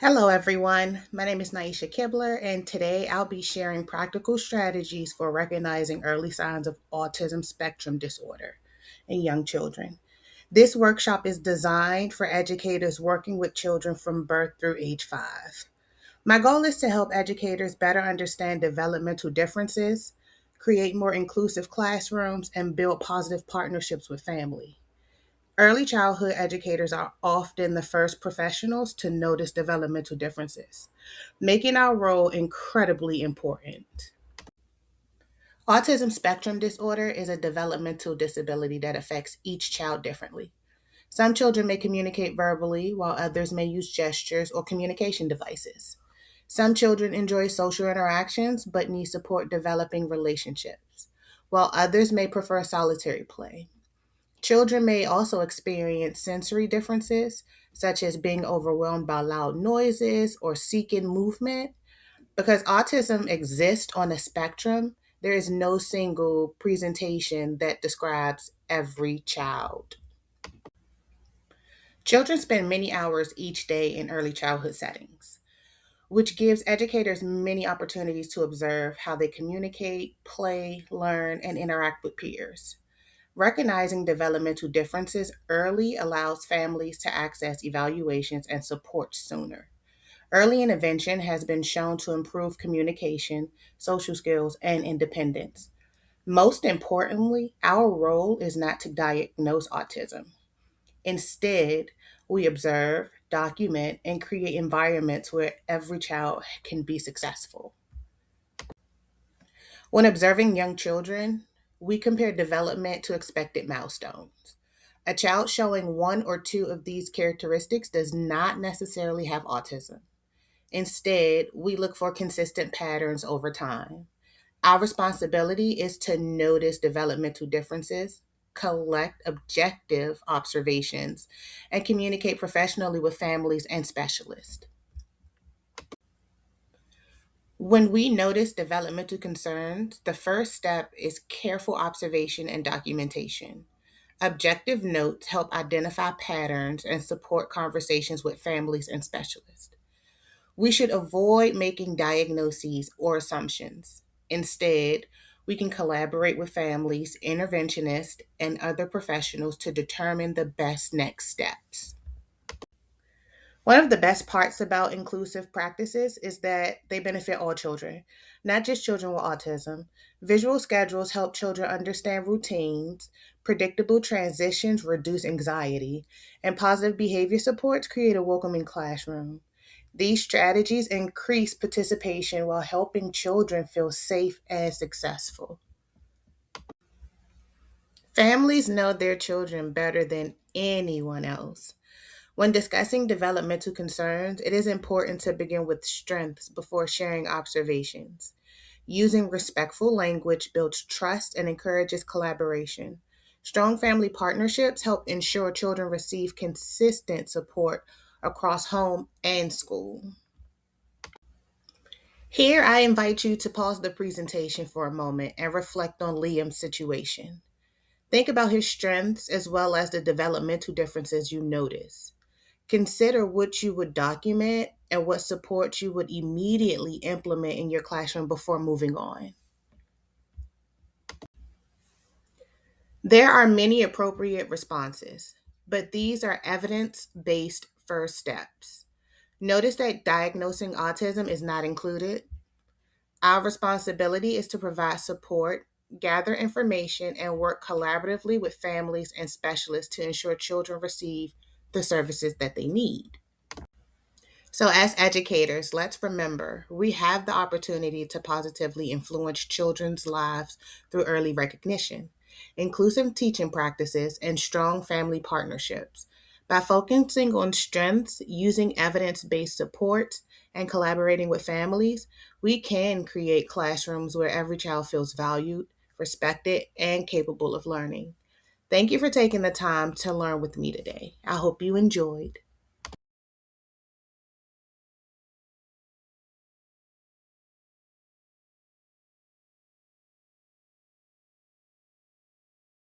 Hello, everyone. My name is Naisha Kibler, and today I'll be sharing practical strategies for recognizing early signs of autism spectrum disorder in young children. This workshop is designed for educators working with children from birth through age 5. My goal is to help educators better understand developmental differences, create more inclusive classrooms, and build positive partnerships with family. Early childhood educators are often the first professionals to notice developmental differences, making our role incredibly important. Autism spectrum disorder is a developmental disability that affects each child differently. Some children may communicate verbally, while others may use gestures or communication devices. Some children enjoy social interactions but need support developing relationships, while others may prefer solitary play. Children may also experience sensory differences, such as being overwhelmed by loud noises or seeking movement. Because autism exists on a spectrum, there is no single presentation that describes every child. Children spend many hours each day in early childhood settings, which gives educators many opportunities to observe how they communicate, play, learn, and interact with peers. Recognizing developmental differences early allows families to access evaluations and support sooner. Early intervention has been shown to improve communication, social skills, and independence. Most importantly, our role is not to diagnose autism. Instead, we observe, document, and create environments where every child can be successful. When observing young children, we compare development to expected milestones. A child showing one or two of these characteristics does not necessarily have autism. Instead, we look for consistent patterns over time. Our responsibility is to notice developmental differences, collect objective observations, and communicate professionally with families and specialists. When we notice developmental concerns, the first step is careful observation and documentation. Objective notes help identify patterns and support conversations with families and specialists. We should avoid making diagnoses or assumptions. Instead, we can collaborate with families, interventionists, and other professionals to determine the best next steps. One of the best parts about inclusive practices is that they benefit all children, not just children with autism. Visual schedules help children understand routines, predictable transitions reduce anxiety, and positive behavior supports create a welcoming classroom. These strategies increase participation while helping children feel safe and successful. Families know their children better than anyone else. When discussing developmental concerns, it is important to begin with strengths before sharing observations. Using respectful language builds trust and encourages collaboration. Strong family partnerships help ensure children receive consistent support across home and school. Here, I invite you to pause the presentation for a moment and reflect on Liam's situation. Think about his strengths as well as the developmental differences you notice. Consider what you would document and what support you would immediately implement in your classroom before moving on. There are many appropriate responses, but these are evidence based first steps. Notice that diagnosing autism is not included. Our responsibility is to provide support, gather information, and work collaboratively with families and specialists to ensure children receive the services that they need. So, as educators, let's remember we have the opportunity to positively influence children's lives through early recognition, inclusive teaching practices, and strong family partnerships. By focusing on strengths, using evidence based supports, and collaborating with families, we can create classrooms where every child feels valued, respected, and capable of learning. Thank you for taking the time to learn with me today. I hope you enjoyed.